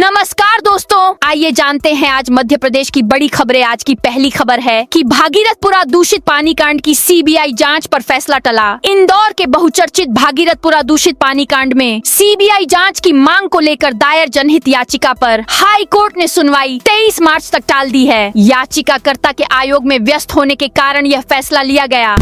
नमस्कार दोस्तों, आइए जानते हैं आज मध्य प्रदेश की बड़ी खबरें। आज की पहली खबर है कि भागीरथपुरा दूषित पानी कांड की सीबीआई जांच पर फैसला टला। इंदौर के बहुचर्चित भागीरथपुरा दूषित पानी कांड में सीबीआई जांच की मांग को लेकर दायर जनहित याचिका पर हाई कोर्ट ने सुनवाई 23 मार्च तक टाल दी है। याचिकाकर्ता के आयोग में व्यस्त होने के कारण यह फैसला लिया गया।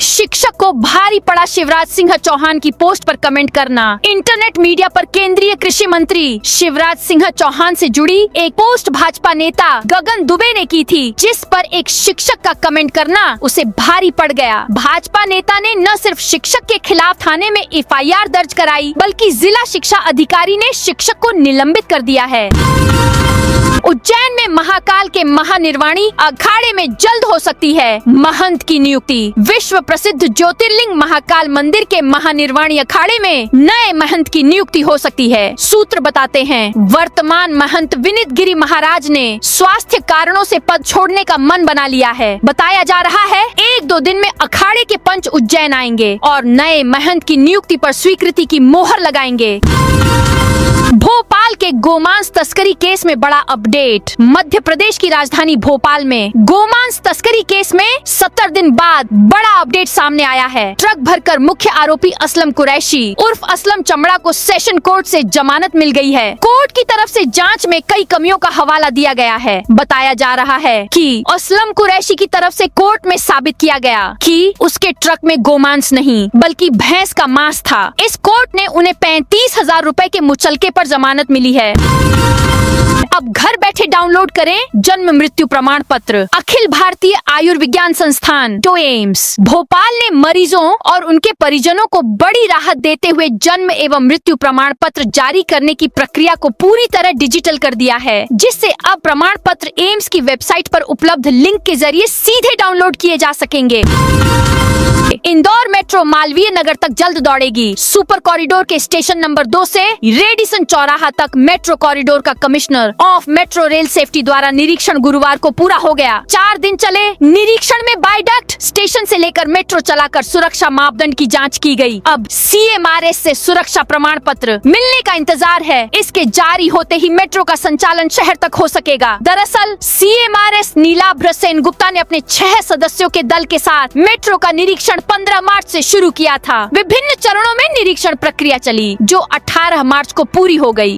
शिक्षक को भारी पड़ा शिवराज सिंह चौहान की पोस्ट पर कमेंट करना। इंटरनेट मीडिया पर केंद्रीय कृषि मंत्री शिवराज सिंह चौहान से जुड़ी एक पोस्ट भाजपा नेता गगन दुबे ने की थी, जिस पर एक शिक्षक का कमेंट करना उसे भारी पड़ गया। भाजपा नेता ने न सिर्फ शिक्षक के खिलाफ थाने में एफआईआर दर्ज कराई, बल्कि जिला शिक्षा अधिकारी ने शिक्षक को निलंबित कर दिया है। उज्जैन में महाकाल के महानिर्वाणी अखाड़े में जल्द हो सकती है महंत की नियुक्ति। विश्व प्रसिद्ध ज्योतिर्लिंग महाकाल मंदिर के महानिर्वाणी अखाड़े में नए महंत की नियुक्ति हो सकती है। सूत्र बताते हैं, वर्तमान महंत विनीत गिरी महाराज ने स्वास्थ्य कारणों से पद छोड़ने का मन बना लिया है। बताया जा रहा है 1-2 दिन में अखाड़े के पंच उज्जैन आएंगे और नए महंत की नियुक्ति पर स्वीकृति की मोहर लगाएंगे। भोपाल के गोमांस तस्करी केस में बड़ा अपडेट। मध्य प्रदेश की राजधानी भोपाल में गोमांस तस्करी केस में 70 दिन बाद बड़ा अपडेट सामने आया है। ट्रक भरकर मुख्य आरोपी असलम कुरैशी उर्फ असलम चमड़ा को सेशन कोर्ट से जमानत मिल गई है। कोर्ट की तरफ से जांच में कई कमियों का हवाला दिया गया है। बताया जा रहा है कि असलम कुरैशी की तरफ से कोर्ट में साबित किया गया कि उसके ट्रक में गोमांस नहीं बल्कि भैंस का मांस था। इस कोर्ट ने उन्हें 35,000 रूपए के मुचलके पर जमानत मिली है। अब घर बैठे डाउनलोड करें जन्म मृत्यु प्रमाण पत्र। अखिल भारतीय आयुर्विज्ञान संस्थान एम्स भोपाल ने मरीजों और उनके परिजनों को बड़ी राहत देते हुए जन्म एवं मृत्यु प्रमाण पत्र जारी करने की प्रक्रिया को पूरी तरह डिजिटल कर दिया है, जिससे अब प्रमाण पत्र एम्स की वेबसाइट पर उपलब्ध लिंक के जरिए सीधे डाउनलोड किए जा सकेंगे। इंदौर मेट्रो मालवीय नगर तक जल्द दौड़ेगी। सुपर कॉरिडोर के स्टेशन नंबर 2 से रेडिसन चौराहा तक मेट्रो कॉरिडोर का commissioner of metro rail safety द्वारा निरीक्षण गुरुवार को पूरा हो गया। 4 दिन चले निरीक्षण में बायडक्ट स्टेशन से लेकर मेट्रो चलाकर सुरक्षा मापदंड की जांच की गई। अब CMRS से सुरक्षा प्रमाण पत्र मिलने का इंतजार है। इसके जारी होते ही मेट्रो का संचालन शहर तक हो सकेगा। दरअसल CMRS नीलाभ सेन गुप्ता ने अपने 6 सदस्यों के दल के साथ मेट्रो का निरीक्षण 15 मार्च से शुरू किया था। विभिन्न चरणों में निरीक्षण प्रक्रिया चली, जो 18 मार्च को पूरी हो गई।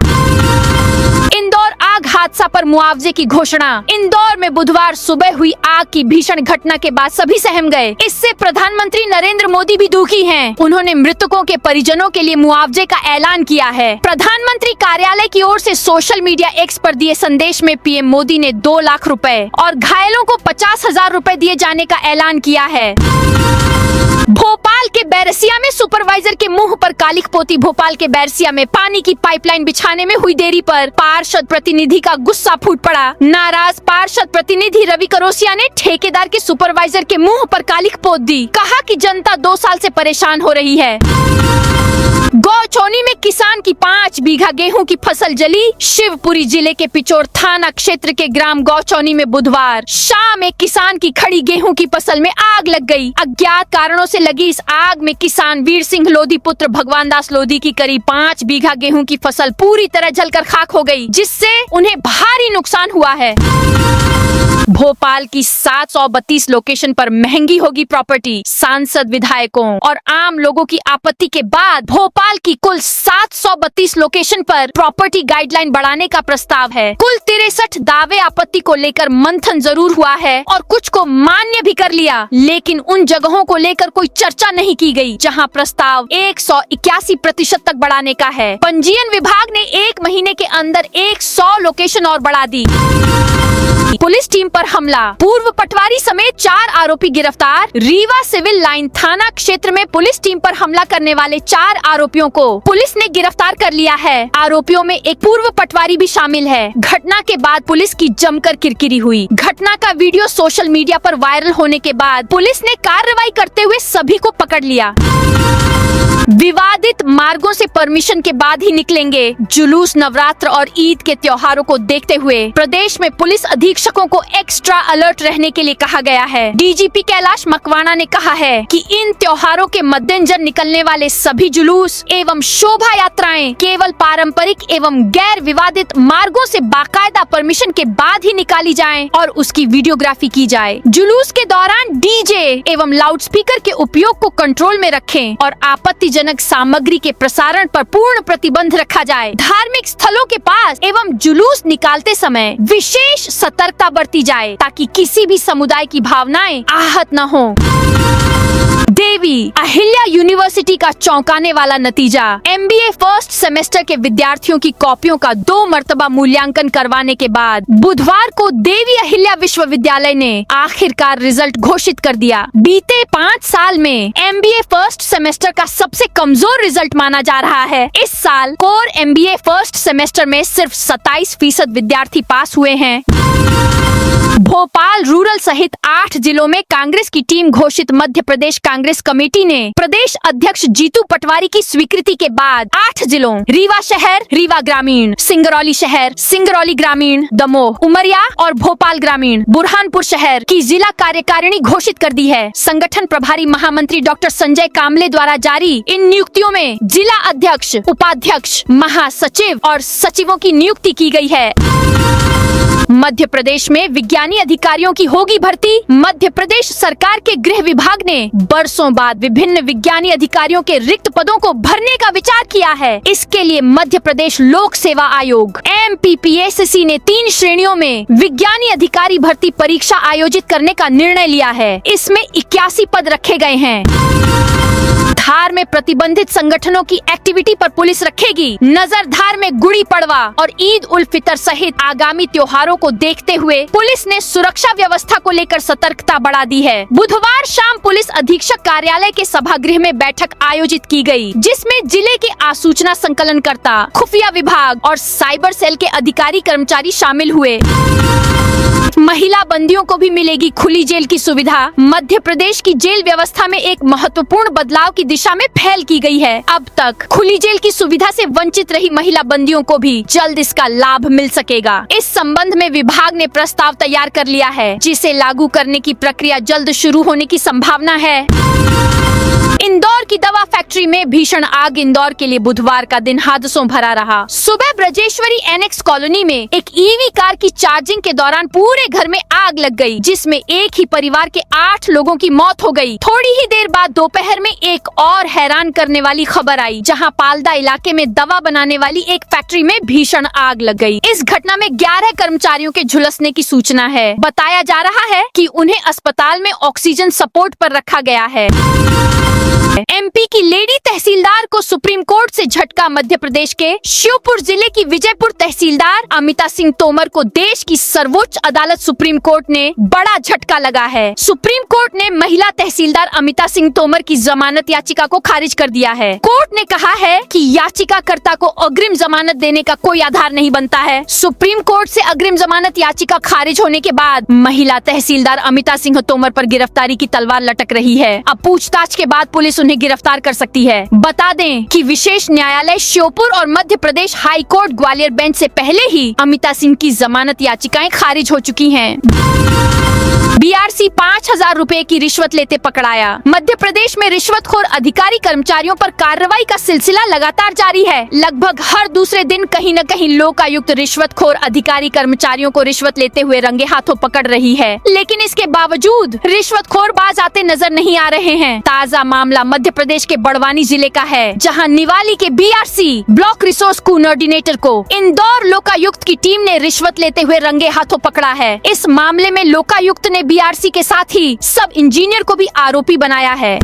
इंदौर आग हादसा पर मुआवजे की घोषणा। इंदौर में बुधवार सुबह हुई आग की भीषण घटना के बाद सभी सहम गए। इससे प्रधानमंत्री नरेंद्र मोदी भी दुखी हैं। उन्होंने मृतकों के परिजनों के लिए मुआवजे का ऐलान किया है। प्रधानमंत्री कार्यालय की ओर से सोशल मीडिया एक्स पर दिए संदेश में पीएम मोदी ने 2 लाख रुपए और घायलों को 50,000 रुपए दिए जाने का ऐलान किया है। भोपाल के बैरसिया में सुपरवाइजर के मुंह पर कालिख पोती। भोपाल के बैरसिया में पानी की पाइपलाइन बिछाने में हुई देरी पर पार्षद प्रतिनिधि का गुस्सा फूट पड़ा। नाराज पार्षद प्रतिनिधि रवि करोसिया ने ठेकेदार के सुपरवाइजर के मुंह पर कालिख पोत दी। कहा कि जनता 2 साल से परेशान हो रही है। गौचौनी में किसान की 5 बीघा गेहूं की फसल जली। शिवपुरी जिले के पिचोर थाना क्षेत्र के ग्राम गौचौनी में बुधवार शाम एक किसान की खड़ी गेहूं की फसल में आग लग गई। अज्ञात कारणों से लगी इस आग में किसान वीर सिंह लोधी पुत्र भगवान दास लोधी की करीब 5 बीघा गेहूं की फसल पूरी तरह जलकर खाक हो गई, जिससे उन्हें भारी नुकसान हुआ है। भोपाल की 732 लोकेशन पर महंगी होगी प्रॉपर्टी। सांसद, विधायकों और आम लोगों की आपत्ति के बाद भोपाल की कुल 732 लोकेशन पर प्रॉपर्टी गाइडलाइन बढ़ाने का प्रस्ताव है। कुल 63 दावे आपत्ति को लेकर मंथन जरूर हुआ है और कुछ को मान्य भी कर लिया, लेकिन उन जगहों को लेकर कोई चर्चा नहीं की गई जहां प्रस्ताव 181% तक बढ़ाने का है। पंजीयन विभाग ने 1 महीने के अंदर 100 लोकेशन और बढ़ा दी। पुलिस टीम पर हमला। पूर्व पटवारी समेत 4 आरोपी गिरफ्तार। रीवा सिविल लाइन थाना क्षेत्र में पुलिस टीम पर हमला करने वाले 4 आरोपियों को पुलिस ने गिरफ्तार कर लिया है। आरोपियों में एक पूर्व पटवारी भी शामिल है। घटना के बाद पुलिस की जमकर किरकिरी हुई। घटना का वीडियो सोशल मीडिया पर वायरल होने के बाद पुलिस ने कार्रवाई करते हुए सभी को पकड़ लिया। विवादित मार्गों से परमिशन के बाद ही निकलेंगे जुलूस। नवरात्र और ईद के त्योहारों को देखते हुए प्रदेश में पुलिस अधीक्षकों को एक्स्ट्रा अलर्ट रहने के लिए कहा गया है। डीजीपी कैलाश मकवाना ने कहा है कि इन त्योहारों के मद्देनजर निकलने वाले सभी जुलूस एवं शोभा यात्राएं केवल पारंपरिक एवं गैर विवादित मार्गों से बाकायदा परमिशन के बाद ही निकाली जाएं और उसकी वीडियोग्राफी की जाए। जुलूस के दौरान डीजे एवं लाउडस्पीकर के उपयोग को कंट्रोल में रखें और आपत्तिजनक सामग्री के प्रसारण पर पूर्ण प्रतिबंध रखा जाए। धार्मिक स्थलों के पास एवं जुलूस निकालते समय विशेष सतर्कता बरती जाए ताकि किसी भी समुदाय की भावनाएं आहत न हो। देवी अहिल्या यूनिवर्सिटी का चौंकाने वाला नतीजा। MBA फर्स्ट सेमेस्टर के विद्यार्थियों की कॉपियों का 2 मर्तबा मूल्यांकन करवाने के बाद बुधवार को देवी अहिल्या विश्वविद्यालय ने आखिरकार रिजल्ट घोषित कर दिया। बीते 5 साल में MBA फर्स्ट सेमेस्टर का सबसे कमजोर रिजल्ट माना जा रहा है। इस साल कोर MBA फर्स्ट सेमेस्टर में सिर्फ 27% विद्यार्थी पास हुए हैं। भोपाल रूरल सहित 8 जिलों में कांग्रेस की टीम घोषित। मध्य प्रदेश कांग्रेस कमेटी ने प्रदेश अध्यक्ष जीतू पटवारी की स्वीकृति के बाद 8 जिलों रीवा शहर, रीवा ग्रामीण, सिंगरौली शहर, सिंगरौली ग्रामीण, दमोह, उमरिया और भोपाल ग्रामीण, बुरहानपुर शहर की जिला कार्यकारिणी घोषित कर दी है। संगठन प्रभारी महामंत्री डॉक्टर संजय कामले द्वारा जारी इन नियुक्तियों में जिला अध्यक्ष, उपाध्यक्ष, महासचिव और सचिवों की नियुक्ति की गई है। मध्य प्रदेश में विज्ञानी अधिकारियों की होगी भर्ती। मध्य प्रदेश सरकार के गृह विभाग ने बरसों बाद विभिन्न विज्ञानी अधिकारियों के रिक्त पदों को भरने का विचार किया है। इसके लिए मध्य प्रदेश लोक सेवा आयोग MPPSC ने 3 श्रेणियों में विज्ञानी अधिकारी भर्ती परीक्षा आयोजित करने का निर्णय लिया है। इसमें 81 पद रखे गए हैं। धार में प्रतिबंधित संगठनों की एक्टिविटी पर पुलिस रखेगी नजर। धार में गुड़ी पड़वा और ईद उल फितर सहित आगामी त्योहारों को देखते हुए पुलिस ने सुरक्षा व्यवस्था को लेकर सतर्कता बढ़ा दी है। बुधवार शाम पुलिस अधीक्षक कार्यालय के सभागृह में बैठक आयोजित की गई, जिसमें जिले के आसूचना संकलनकर्ता, खुफिया विभाग और साइबर सेल के अधिकारी कर्मचारी शामिल हुए। महिला बंदियों को भी मिलेगी खुली जेल की सुविधा। मध्य प्रदेश की जेल व्यवस्था में एक महत्वपूर्ण बदलाव की दिशा में पहल की गई है। अब तक खुली जेल की सुविधा से वंचित रही महिला बंदियों को भी जल्द इसका लाभ मिल सकेगा। इस संबंध में विभाग ने प्रस्ताव तैयार कर लिया है, जिसे लागू करने की प्रक्रिया जल्द शुरू होने की संभावना है। इंदौर की दवा फैक्ट्री में भीषण आग। इंदौर के लिए बुधवार का दिन हादसों भरा रहा। सुबह ब्रजेश्वरी एनेक्स कॉलोनी में एक ईवी कार की चार्जिंग के दौरान पूरे घर में आग लग गई, जिसमें एक ही परिवार के 8 लोगों की मौत हो गई। थोड़ी ही देर बाद दोपहर में एक और हैरान करने वाली खबर आई, जहां पालदा इलाके में दवा बनाने वाली एक फैक्ट्री में भीषण आग लग गई। इस घटना में 11 कर्मचारियों के झुलसने की सूचना है। बताया जा रहा है कि उन्हें अस्पताल में ऑक्सीजन सपोर्ट पर रखा गया है। MP की लेडी तहसीलदार को सुप्रीम कोर्ट से झटका। मध्य प्रदेश के श्योपुर जिले की विजयपुर तहसीलदार अमिता सिंह तोमर को देश की सर्वोच्च अदालत सुप्रीम कोर्ट ने बड़ा झटका लगा है। सुप्रीम कोर्ट ने महिला तहसीलदार अमिता सिंह तोमर की जमानत याचिका को खारिज कर दिया है। कोर्ट ने कहा है कि याचिकाकर्ता को अग्रिम जमानत देने का कोई आधार नहीं बनता है। सुप्रीम कोर्ट से अग्रिम जमानत याचिका खारिज होने के बाद महिला तहसीलदार अमिता सिंह तोमर पर गिरफ्तारी की तलवार लटक रही है। अब पूछताछ के बाद पुलिस उन्हें गिरफ्तार कर सकती है। बता दें कि विशेष न्यायालय श्योपुर और Madhya Pradesh high court Gwalior bench से पहले ही अमिता सिंह की जमानत याचिकाएं खारिज हो चुकी हैं। BRC 5,000 रुपए की रिश्वत लेते पकड़ाया। मध्य प्रदेश में रिश्वतखोर अधिकारी कर्मचारियों पर कार्रवाई का सिलसिला लगातार जारी है। लगभग हर दूसरे दिन कहीं न कहीं लोकायुक्त रिश्वतखोर अधिकारी कर्मचारियों को रिश्वत लेते हुए रंगे हाथों पकड़ रही है, लेकिन इसके बावजूद रिश्वतखोर बाज आते नजर नहीं आ रहे हैं। ताजा मामला मध्य प्रदेश के बड़वानी जिले का है, जहां निवाली के BRC ब्लॉक रिसोर्स कोऑर्डिनेटर को इंदौर लोकायुक्त की टीम ने रिश्वत लेते हुए रंगे हाथों पकड़ा है। इस मामले में लोकायुक्त ने BRC के साथ ही सब इंजीनियर को भी आरोपी बनाया है।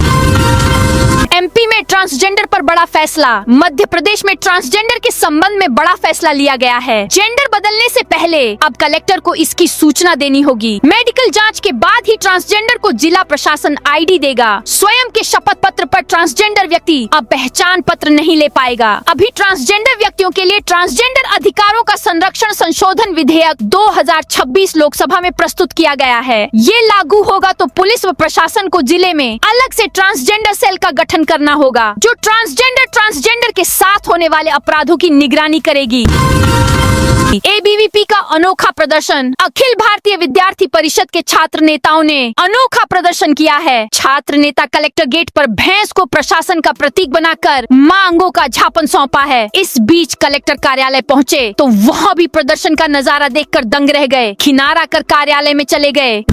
MP में ट्रांसजेंडर पर बड़ा फैसला। मध्य प्रदेश में ट्रांसजेंडर के संबंध में बड़ा फैसला लिया गया है। जेंडर बदलने से पहले अब कलेक्टर को इसकी सूचना देनी होगी। मेडिकल जांच के बाद ही ट्रांसजेंडर को जिला प्रशासन ID देगा। स्वयं के शपथ पत्र पर ट्रांसजेंडर व्यक्ति अब पहचान पत्र नहीं ले पाएगा। अभी ट्रांसजेंडर व्यक्तियों के लिए ट्रांसजेंडर अधिकारों का संरक्षण संशोधन विधेयक 2026 लोकसभा में प्रस्तुत किया गया है। ये लागू होगा तो पुलिस व प्रशासन को जिले में अलग से ट्रांसजेंडर सेल का गठन गठन करना होगा जो ट्रांसजेंडर के साथ होने वाले अपराधों की निगरानी करेगी। एबीवीपी का अनोखा प्रदर्शन। अखिल भारतीय विद्यार्थी परिषद के छात्र नेताओं ने अनोखा प्रदर्शन किया है। छात्र नेता कलेक्टर गेट पर भैंस को प्रशासन का प्रतीक बनाकर मांगों का ज्ञापन सौंपा है। इस बीच कलेक्टर कार्यालय पहुंचे तो वहां भी प्रदर्शन का नजारा देखकर दंग रह गए। किनारा कर कार्यालय में चले गए।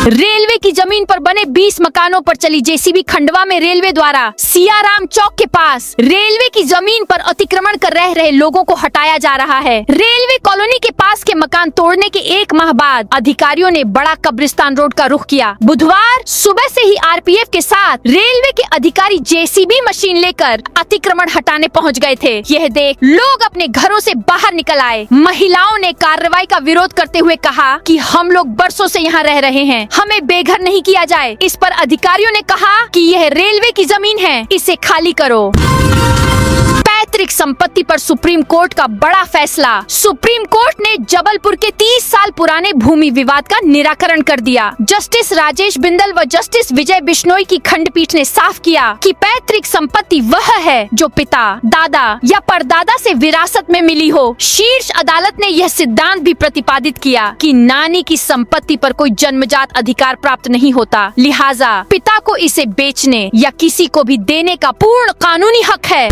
रेलवे की जमीन पर बने 20 मकानों पर चली जेसीबी खंडवा में रेलवे द्वारा सियाराम चौक के पास रेलवे की जमीन पर अतिक्रमण कर रह रहे लोगों को हटाया जा रहा है। रेलवे कॉलोनी के पास के मकान तोड़ने के 1 माह बाद अधिकारियों ने बड़ा कब्रिस्तान रोड का रुख किया। बुधवार सुबह से ही आरपीएफ के साथ रेलवे के अधिकारी जेसीबी मशीन लेकर अतिक्रमण हटाने पहुँच गए थे। यह देख लोग अपने घरों से बाहर निकल आए। महिलाओं ने कार्रवाई का विरोध करते हुए कहा कि हम लोग बरसों से यहाँ रह रहे हैं, हमें बेघर नहीं किया जाए। इस पर अधिकारियों ने कहा कि यह रेलवे की जमीन है, इसे खाली करो। पैतृक संपत्ति पर सुप्रीम कोर्ट का बड़ा फैसला। सुप्रीम कोर्ट ने जबलपुर के 30 साल पुराने भूमि विवाद का निराकरण कर दिया। जस्टिस राजेश बिंदल व जस्टिस विजय बिश्नोई की खंडपीठ ने साफ किया कि पैतृक संपत्ति वह है जो पिता, दादा या परदादा से विरासत में मिली हो। शीर्ष अदालत ने यह सिद्धांत भी प्रतिपादित किया कि नानी की संपत्ति पर कोई जन्मजात अधिकार प्राप्त नहीं होता, लिहाजा पिता को इसे बेचने या किसी को भी देने का पूर्ण कानूनी हक है।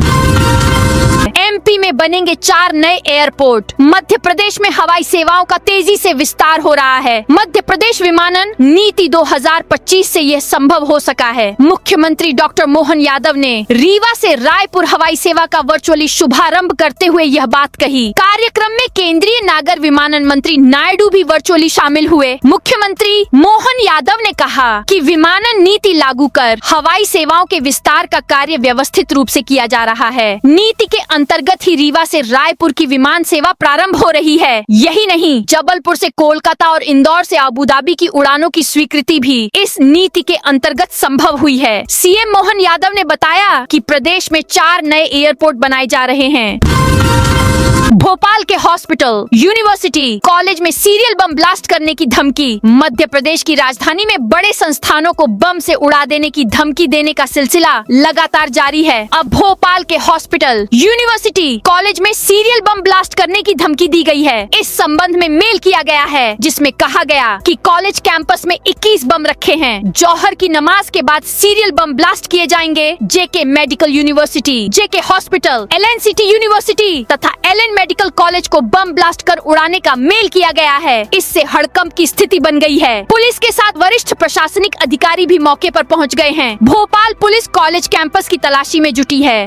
एमपी में बनेंगे 4 नए एयरपोर्ट। मध्य प्रदेश में हवाई सेवाओं का तेजी से विस्तार हो रहा है। मध्य प्रदेश विमानन नीति 2025 से यह संभव हो सका है। मुख्यमंत्री डॉक्टर मोहन यादव ने रीवा से रायपुर हवाई सेवा का वर्चुअली शुभारंभ करते हुए यह बात कही। कार्यक्रम में केंद्रीय नागर विमानन मंत्री नायडू भी वर्चुअली शामिल हुए। मुख्यमंत्री मोहन यादव ने कहा कि विमानन नीति लागू कर हवाई सेवाओं के विस्तार का कार्य व्यवस्थित रूप से किया जा रहा है। नीति के अंतर्गत ही रीवा से रायपुर की विमान सेवा प्रारंभ हो रही है। यही नहीं, जबलपुर से कोलकाता और इंदौर से अबू धाबी की उड़ानों की स्वीकृति भी इस नीति के अंतर्गत संभव हुई है। सीएम मोहन यादव ने बताया कि प्रदेश में 4 नए एयरपोर्ट बनाए जा रहे हैं। भोपाल के हॉस्पिटल, यूनिवर्सिटी, कॉलेज में सीरियल बम ब्लास्ट करने की धमकी। मध्य प्रदेश की राजधानी में बड़े संस्थानों को बम से उड़ा देने की धमकी देने का सिलसिला लगातार जारी है। अब भोपाल के हॉस्पिटल, यूनिवर्सिटी, कॉलेज में सीरियल बम ब्लास्ट करने की धमकी दी गई है। इस संबंध में मेल किया गया है जिसमें कहा गया कि कॉलेज कैंपस में 21 बम रखे हैं। जौहर की नमाज के बाद सीरियल बम ब्लास्ट किए जाएंगे। जेके medical university, JK hospital, LNCT university तथा एलएन मेडिकल कॉलेज को बम ब्लास्ट कर उड़ाने का मेल किया गया है। इससे हड़कंप की स्थिति बन गई है। पुलिस के साथ वरिष्ठ प्रशासनिक अधिकारी भी मौके पर पहुंच गए हैं। भोपाल पुलिस कॉलेज कैंपस की तलाशी में जुटी है।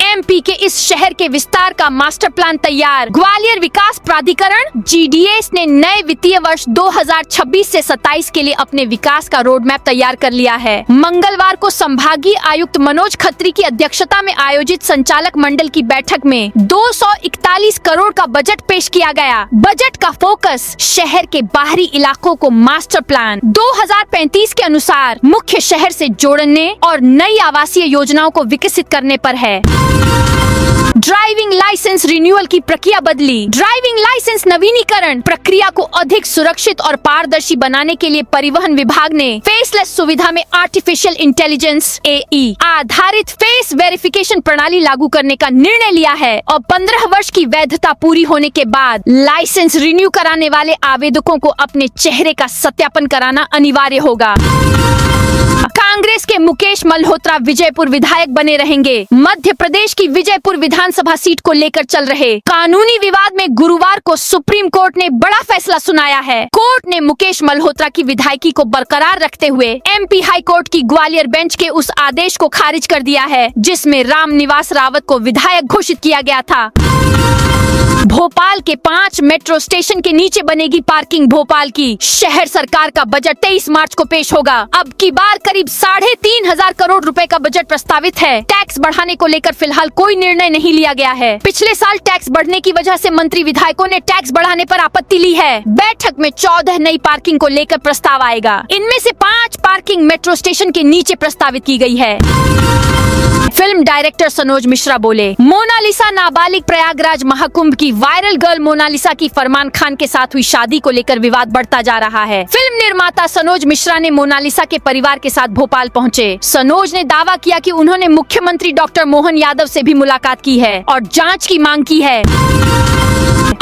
एमपी के इस शहर के विस्तार का मास्टर प्लान तैयार। ग्वालियर विकास प्राधिकरण जीडीएस ने नए वित्तीय वर्ष 2026 से 27 के लिए अपने विकास का रोड मैप तैयार कर लिया है। मंगलवार को संभागीय आयुक्त मनोज खत्री की अध्यक्षता में आयोजित संचालक मंडल की बैठक में 241 करोड़ का बजट पेश किया गया। बजट का फोकस शहर के बाहरी इलाकों को मास्टर प्लान 2035 के अनुसार मुख्य शहर से जोड़ने और नई आवासीय योजनाओं को विकसित करने पर है। ड्राइविंग लाइसेंस रिन्यूअल की प्रक्रिया बदली। ड्राइविंग लाइसेंस नवीनीकरण प्रक्रिया को अधिक सुरक्षित और पारदर्शी बनाने के लिए परिवहन विभाग ने फेसलेस सुविधा में आर्टिफिशियल इंटेलिजेंस (एआई) आधारित फेस वेरिफिकेशन प्रणाली लागू करने का निर्णय लिया है और 15 वर्ष की वैधता पूरी होने के बाद लाइसेंस रिन्यू कराने वाले आवेदकों को अपने चेहरे का सत्यापन कराना अनिवार्य होगा। कांग्रेस के मुकेश मल्होत्रा विजयपुर विधायक बने रहेंगे। मध्य प्रदेश की विजयपुर विधानसभा सीट को लेकर चल रहे कानूनी विवाद में गुरुवार को सुप्रीम कोर्ट ने बड़ा फैसला सुनाया है। कोर्ट ने मुकेश मल्होत्रा की विधायकी को बरकरार रखते हुए एमपी हाई कोर्ट की ग्वालियर बेंच के उस आदेश को खारिज कर दिया है जिसमें रामनिवास रावत को विधायक घोषित किया गया था। भोपाल के 5 मेट्रो स्टेशन के नीचे बनेगी पार्किंग। भोपाल की शहर सरकार का बजट 23 मार्च को पेश होगा। अब की बार करीब 3,500 करोड़ रुपए का बजट प्रस्तावित है। टैक्स बढ़ाने को लेकर फिलहाल कोई निर्णय नहीं लिया गया है। पिछले साल टैक्स बढ़ने की वजह से मंत्री विधायकों ने टैक्स बढ़ाने पर आपत्ति ली है। बैठक में 14 नई पार्किंग को लेकर प्रस्ताव आएगा। इनमें से 5 पार्किंग मेट्रो स्टेशन के नीचे प्रस्तावित की गई है। फिल्म डायरेक्टर सनोज मिश्रा बोले, मोनालिसा नाबालिग प्रयागराज महाकुंभ की कि वायरल गर्ल मोनालिसा की फरमान खान के साथ हुई शादी को लेकर विवाद बढ़ता जा रहा है। फिल्म निर्माता सनोज मिश्रा ने मोनालिसा के परिवार के साथ भोपाल पहुंचे। सनोज ने दावा किया कि उन्होंने मुख्यमंत्री डॉक्टर मोहन यादव से भी मुलाकात की है और जांच की मांग की है।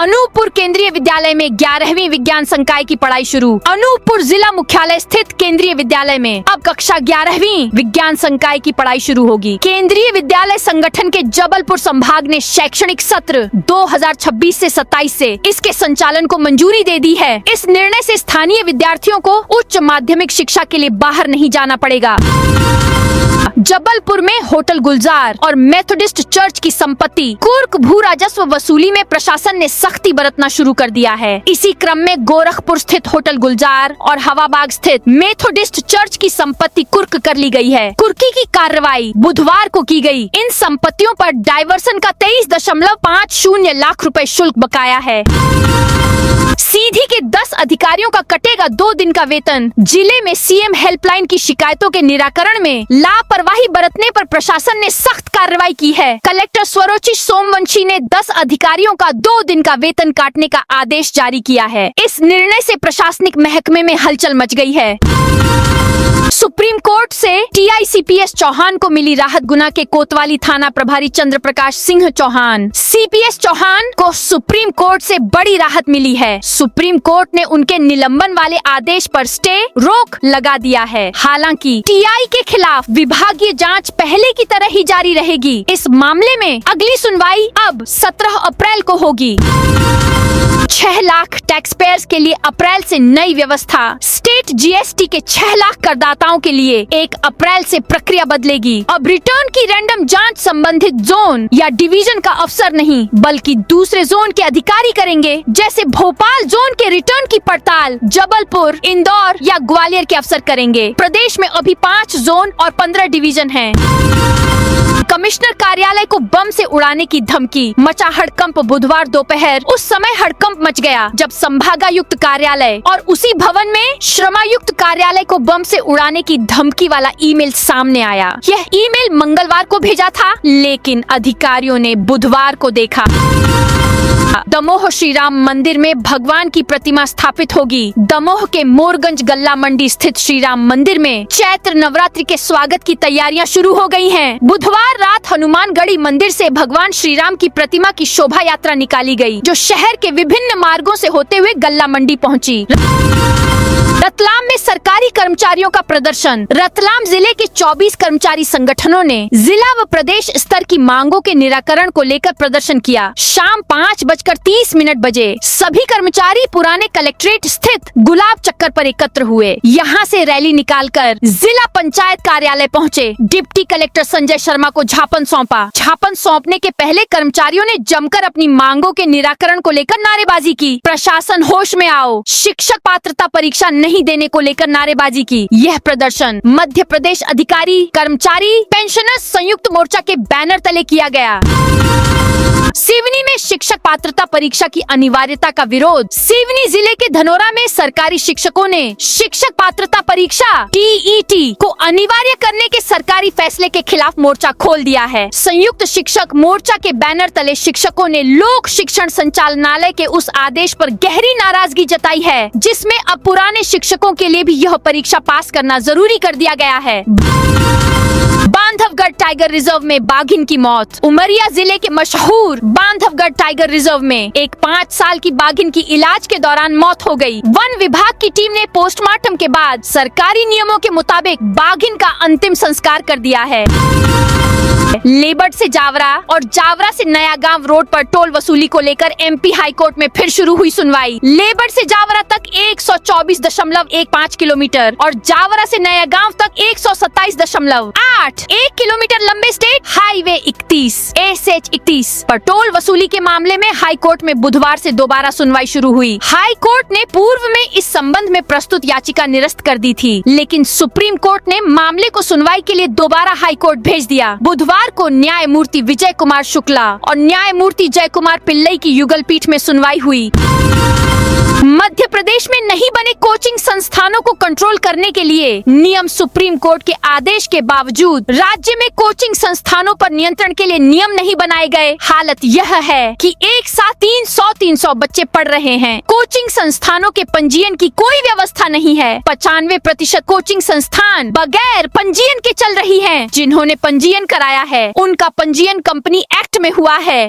अनूपपुर केंद्रीय विद्यालय में 11वीं विज्ञान संकाय की पढ़ाई शुरू। अनूपपुर जिला मुख्यालय स्थित केंद्रीय विद्यालय में अब कक्षा 11वीं विज्ञान संकाय की पढ़ाई शुरू होगी। केंद्रीय विद्यालय संगठन के जबलपुर संभाग ने शैक्षणिक सत्र 2026 से 27 से इसके संचालन को मंजूरी दे दी है। इस निर्णय से स्थानीय विद्यार्थियों को उच्च माध्यमिक शिक्षा के लिए बाहर नहीं जाना पड़ेगा। जबलपुर में होटल गुलजार और मेथोडिस्ट चर्च की संपत्ति कुर्क भू राजस्व वसूली में प्रशासन ने सख्ती बरतना शुरू कर दिया है। इसी क्रम में गोरखपुर स्थित होटल गुलजार और हवाबाग स्थित मेथोडिस्ट चर्च की संपत्ति कुर्क कर ली गई है। कुर्की की कार्रवाई बुधवार को की गई। इन संपत्तियों पर डाइवर्सन का 23.50 लाख रुपए शुल्क बकाया है। सीधी के 10 अधिकारियों का कटेगा 2 दिन का वेतन। जिले में सीएम हेल्पलाइन की शिकायतों के निराकरण में लापरवाही बरतने पर प्रशासन ने सख्त कार्रवाई की है। कलेक्टर स्वरोचि सोमवंशी ने 10 अधिकारियों का 2 दिन का वेतन काटने का आदेश जारी किया है। इस निर्णय से प्रशासनिक महकमे में हलचल मच गई है। सुप्रीम कोर्ट से टीआईसीपीएस चौहान को मिली राहत। गुना के कोतवाली थाना प्रभारी चंद्र प्रकाश सिंह चौहान सीपीएस चौहान को सुप्रीम कोर्ट से बड़ी राहत मिली है। सुप्रीम कोर्ट ने उनके निलंबन वाले आदेश पर स्टे रोक लगा दिया है। हालांकि टीआई के खिलाफ विभागीय जांच पहले की तरह ही जारी रहेगी। इस मामले में अगली सुनवाई अब 17 अप्रैल को होगी। 6 लाख टैक्स पेयर्स के लिए अप्रैल से नई व्यवस्था। स्टेट जीएसटी के 6 लाख करदाताओं के लिए 1 अप्रैल से प्रक्रिया बदलेगी। अब रिटर्न की रैंडम जांच संबंधित जोन या डिवीजन का अफसर नहीं बल्कि दूसरे जोन के अधिकारी करेंगे। जैसे भोपाल जोन के रिटर्न की पड़ताल जबलपुर, इंदौर या ग्वालियर के अफसर करेंगे। प्रदेश में अभी 5 जोन और 15 डिवीजन हैं। कमिश्नर कार्यालय को बम से उड़ाने की धमकी। मचा हड़कंप बुधवार दोपहर। उस समय हड़कंप मच गया जब संभागायुक्त कार्यालय और उसी भवन में श्रमायुक्त कार्यालय को बम से उड़ाने की धमकी वाला ईमेल सामने आया। यह ईमेल मंगलवार को भेजा था, लेकिन अधिकारियों ने बुधवार को देखा। दमोह श्री राम मंदिर में भगवान की प्रतिमा स्थापित होगी। दमोह के मोरगंज गल्ला मंडी स्थित श्री राम मंदिर में चैत्र नवरात्रि के स्वागत की तैयारियां शुरू हो गई हैं। बुधवार रात हनुमानगढ़ी मंदिर से भगवान श्री राम की प्रतिमा की शोभा यात्रा निकाली गई, जो शहर के विभिन्न मार्गों से होते हुए गल्ला मंडी पहुंची। रतलाम में सरकारी कर्मचारियों का प्रदर्शन। रतलाम जिले के 24 कर्मचारी संगठनों ने जिला व प्रदेश स्तर की मांगों के निराकरण को लेकर प्रदर्शन किया। शाम 5:30 बजे सभी कर्मचारी पुराने कलेक्ट्रेट स्थित गुलाब चक्कर पर एकत्र हुए। यहाँ से रैली निकालकर जिला पंचायत कार्यालय पहुँचे। डिप्टी कलेक्टर संजय शर्मा को ज्ञापन सौंपा। ज्ञापन सौंपने के पहले कर्मचारियों ने जमकर अपनी मांगों के निराकरण को लेकर नारेबाजी की। प्रशासन होश में आओ, शिक्षक पात्रता परीक्षा नहीं देने को लेकर नारेबाजी की। यह प्रदर्शन मध्य प्रदेश अधिकारी कर्मचारी पेंशनर्स संयुक्त मोर्चा के बैनर तले किया गया। सिवनी में शिक्षक पात्रता परीक्षा की अनिवार्यता का विरोध। सिवनी जिले के धनोरा में सरकारी शिक्षकों ने शिक्षक पात्रता परीक्षा टीईटी को अनिवार्य करने के सरकारी फैसले के खिलाफ मोर्चा खोल दिया है। संयुक्त शिक्षक मोर्चा के बैनर तले शिक्षकों ने लोक शिक्षण संचालनालय के उस आदेश पर गहरी नाराजगी जताई है, जिसमें अब पुराने शिक्षकों के लिए भी यह परीक्षा पास करना जरूरी कर दिया गया है। बांधवगढ़ टाइगर रिजर्व में बाघिन की मौत। उमरिया जिले के मशहूर बांधवगढ़ टाइगर रिजर्व में एक 5 साल की बाघिन की इलाज के दौरान मौत हो गई। वन विभाग की टीम ने पोस्टमार्टम के बाद सरकारी नियमों के मुताबिक बाघिन का अंतिम संस्कार कर दिया है। लेबर्ट से जावरा और जावरा से नया गांव रोड पर टोल वसूली को लेकर एमपी हाई कोर्ट में फिर शुरू हुई सुनवाई। लेबर्ट से जावरा तक 124.15 किलोमीटर और जावरा से नया गांव तक 127.8 किलोमीटर लंबे स्टेट हाईवे 31 SH31 पर टोल वसूली के मामले में हाई कोर्ट में बुधवार से दोबारा सुनवाई शुरू हुई। हाई कोर्ट ने पूर्व में इस संबंध में प्रस्तुत याचिका निरस्त कर दी थी, लेकिन सुप्रीम कोर्ट ने मामले को सुनवाई के लिए दोबारा हाई कोर्ट भेज दिया। बुधवार को न्यायमूर्ति विजय कुमार शुक्ला और न्यायमूर्ति जय कुमार पिल्लई की युगल पीठ में सुनवाई हुई। मध्य प्रदेश में नहीं बने कोचिंग संस्थानों को कंट्रोल करने के लिए नियम सुप्रीम कोर्ट के आदेश के बावजूद राज्य में कोचिंग संस्थानों पर नियंत्रण के लिए नियम नहीं बनाए गए। हालत यह है कि एक साथ 300 बच्चे पढ़ रहे हैं। कोचिंग संस्थानों के पंजीयन की कोई व्यवस्था नहीं है। 95% कोचिंग संस्थान बगैर पंजीयन के चल रही हैं। जिन्होंने पंजीयन कराया है उनका पंजीयन कंपनी एक्ट में हुआ है।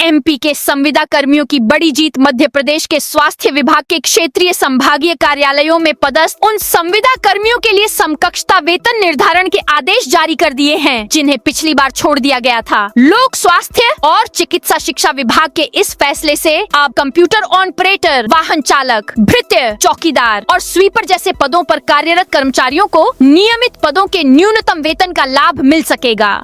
एमपी के संविदा कर्मियों की बड़ी जीत। मध्य प्रदेश के स्वास्थ्य विभाग के क्षेत्रीय संभागीय कार्यालयों में पदस्थ उन संविदा कर्मियों के लिए समकक्षता वेतन निर्धारण के आदेश जारी कर दिए हैं, जिन्हें पिछली बार छोड़ दिया गया था। लोक स्वास्थ्य और चिकित्सा शिक्षा विभाग के इस फैसले से अब कंप्यूटर ऑपरेटर, वाहन चालक, भृत्य, चौकीदार और स्वीपर जैसे पदों पर कार्यरत कर्मचारियों को नियमित पदों के न्यूनतम वेतन का लाभ मिल सकेगा।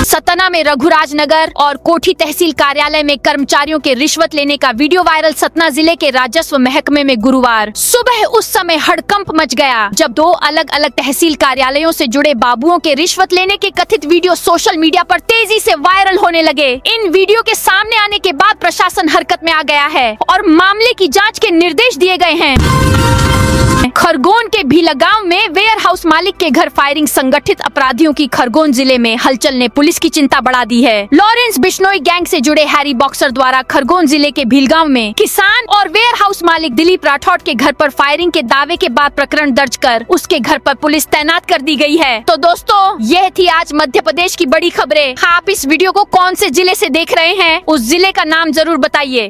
सतना में रघुराज नगर और कोठी तहसील कार्यालय में कर्मचारियों के रिश्वत लेने का वीडियो वायरल। सतना जिले के राजस्व महकमे में गुरुवार सुबह उस समय हड़कंप मच गया जब 2 अलग अलग तहसील कार्यालयों से जुड़े बाबुओं के रिश्वत लेने के कथित वीडियो सोशल मीडिया पर तेजी से वायरल होने लगे। इन वीडियो के सामने आने के बाद प्रशासन हरकत में आ गया है और मामले की जाँच के निर्देश दिए गए हैं। खरगोन के भीला गांव में वेयर हाउस मालिक के घर फायरिंग। संगठित अपराधियों की खरगोन जिले में हलचल ने पुलिस की चिंता बढ़ा दी है। लॉरेंस बिश्नोई गैंग से जुड़े हैरी बॉक्सर द्वारा खरगोन जिले के भीलगांव में किसान और वेयर हाउस मालिक दिलीप राठौड़ के घर पर फायरिंग के दावे के बाद प्रकरण दर्ज कर उसके घर पर पुलिस तैनात कर दी गई है। तो दोस्तों, यह थी आज मध्य प्रदेश की बड़ी खबरें। आप इस वीडियो को कौन से जिले से देख रहे हैं, उस जिले का नाम जरूर बताइए।